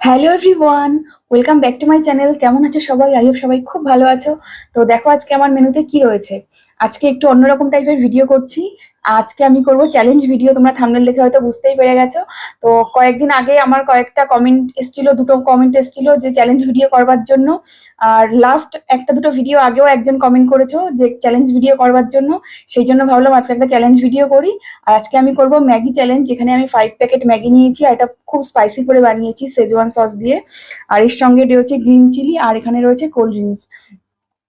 Hello everyone, welcome back to my channel. কেমন আছো সবাই? আই হোপ সবাই খুব ভালো আছো। তো দেখো আজকে আমার মেনুতে কি রয়েছে। আজকে একটু অন্যরকম টাইপের ভিডিও করছি। আজকে আমি করব চ্যালেঞ্জ ভিডিও। তোমরা থাম্বনেল দেখে হয়তো বুঝতেই পেরে গেছো। তো কয়েকদিন আগে আমার কয়েকটা কমেন্ট এসেছিল, দুটো কমেন্ট এসেছিল যে চ্যালেঞ্জ ভিডিও করবার জন্য। আর লাস্ট একটা দুটো ভিডিও আগেও একজন কমেন্ট করেছো যে চ্যালেঞ্জ ভিডিও করবার জন্য। সেই জন্য ভাবলাম আজকে একটা চ্যালেঞ্জ ভিডিও করি। আর আজকে আমি করব ম্যাগি চ্যালেঞ্জ, যেখানে আমি 5 প্যাকেট ম্যাগি নিয়েছি আর এটা খুব স্পাইসি করে বানিয়েছি সেজওয়ান সস দিয়ে। আর এর সঙ্গে রয়েছে গ্রিন চিলি আর এখানে রয়েছে কোল্ড ড্রিঙ্কস।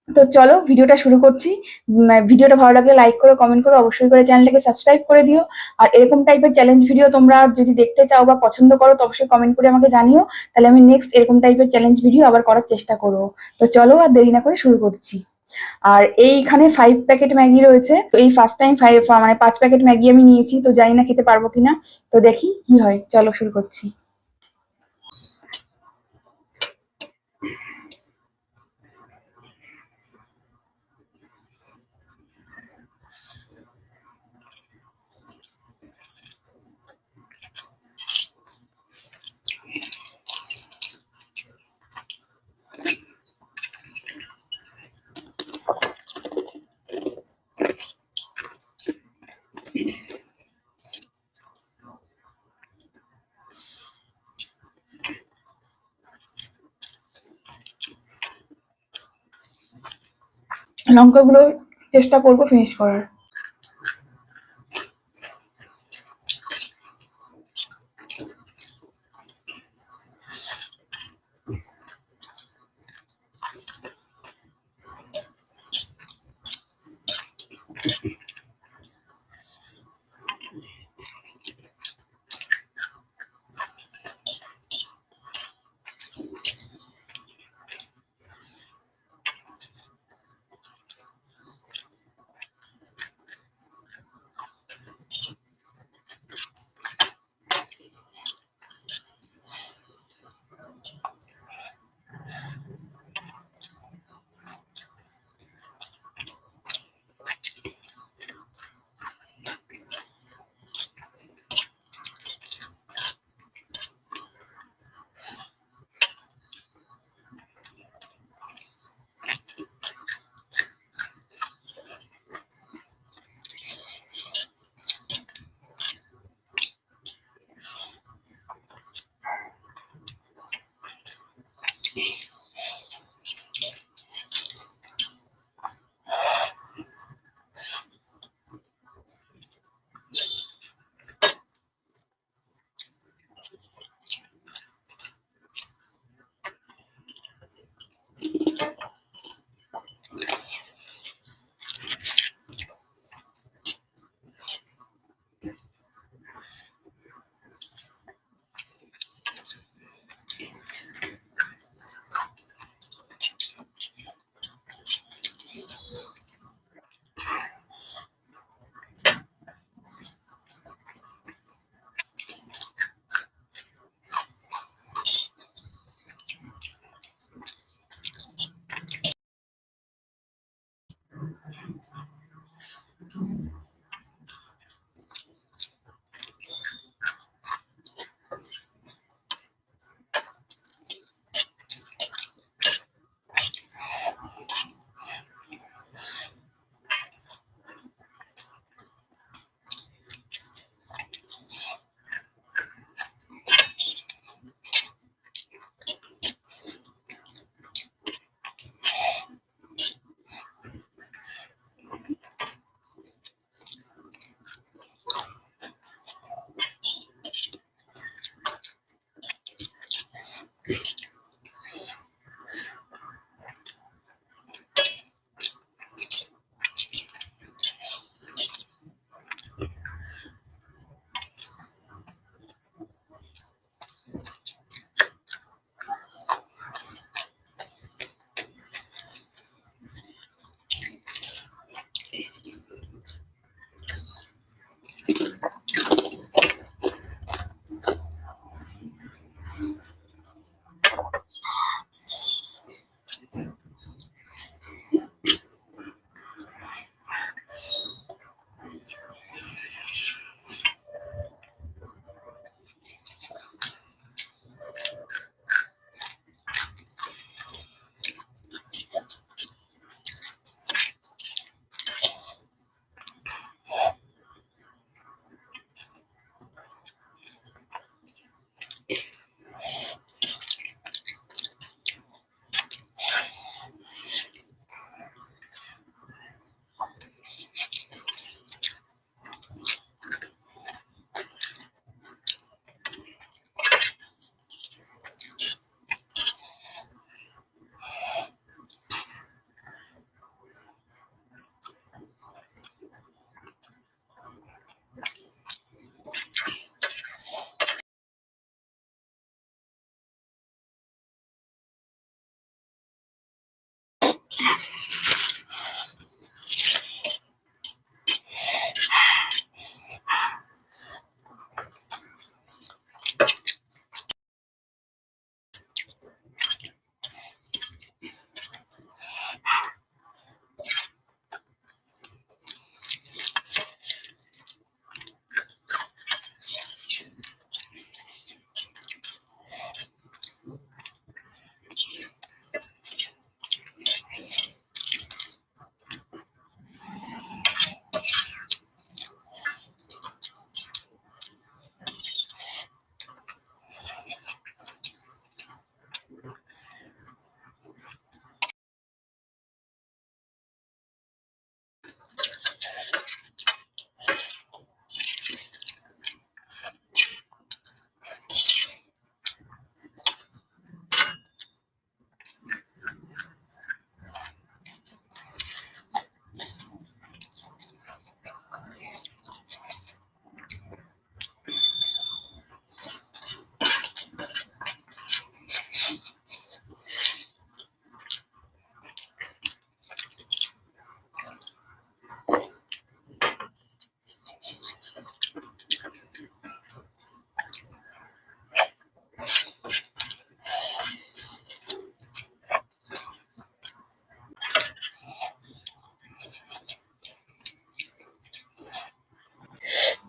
তো চলো ভিডিওটা শুরু করছি। ভিডিওটা ভালো লাগলে লাইক করো, কমেন্ট করো, অবশ্যই করে চ্যানেলটাকে সাবস্ক্রাইব করে দিও। আর এরকম টাইপের চ্যালেঞ্জ ভিডিও তোমরা যদি দেখতে চাও বা পছন্দ করো তো অবশ্যই কমেন্ট করে আমাকে জানিও। তাহলে আমি নেক্সট এরকম টাইপের চ্যালেঞ্জ ভিডিও আবার করার চেষ্টা করবো। তো চলো আর দেরি না করে শুরু করছি। আর এইখানে 5 প্যাকেট ম্যাগি রয়েছে। তো এই ফার্স্ট টাইম 5 প্যাকেট ম্যাগি আমি নিয়েছি, তো জানি না খেতে পারবো কিনা। তো দেখি কি হয়, চলো শুরু করছি। লঙ্কাগুলো চেষ্টা করবো ফিনিশ করার।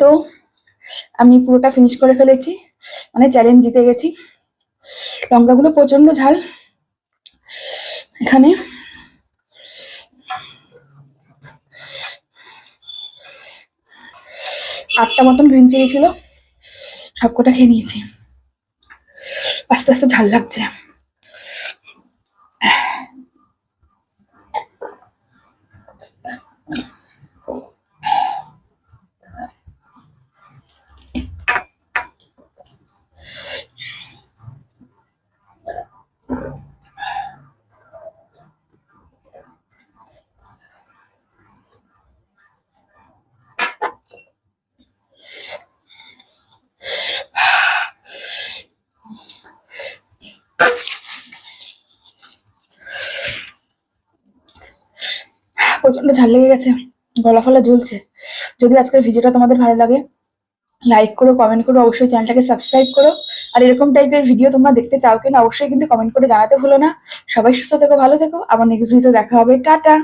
তো আমি পুরোটা ফিনিশ করে ফেলেছি, মানে চ্যালেঞ্জ জিতে গেছি। লঙ্কাগুলো প্রচন্ড ঝাল। এখানে আটটা মতন গ্রিন চিলি ছিল, সবকটা খেয়ে নিয়েছি। আস্তে আস্তে ঝাল লাগছে। প্রচন্ড ঝাল লেগে গেছে, গলা ফলা জ্বলছে। যদি আজকের ভিডিওটা তোমাদের ভালো লাগে, লাইক করো, কমেন্ট করো, অবশ্যই চ্যানেলটাকে সাবস্ক্রাইব করো। আর এরকম টাইপের ভিডিও তোমরা দেখতে চাও কিনা অবশ্যই কিন্তু কমেন্ট করে জানাতে ভুলো না। সবাই সুস্থ থেকো, ভালো থেকো, আবার নেক্সট ভিডিওতে দেখা হবে। টাটা।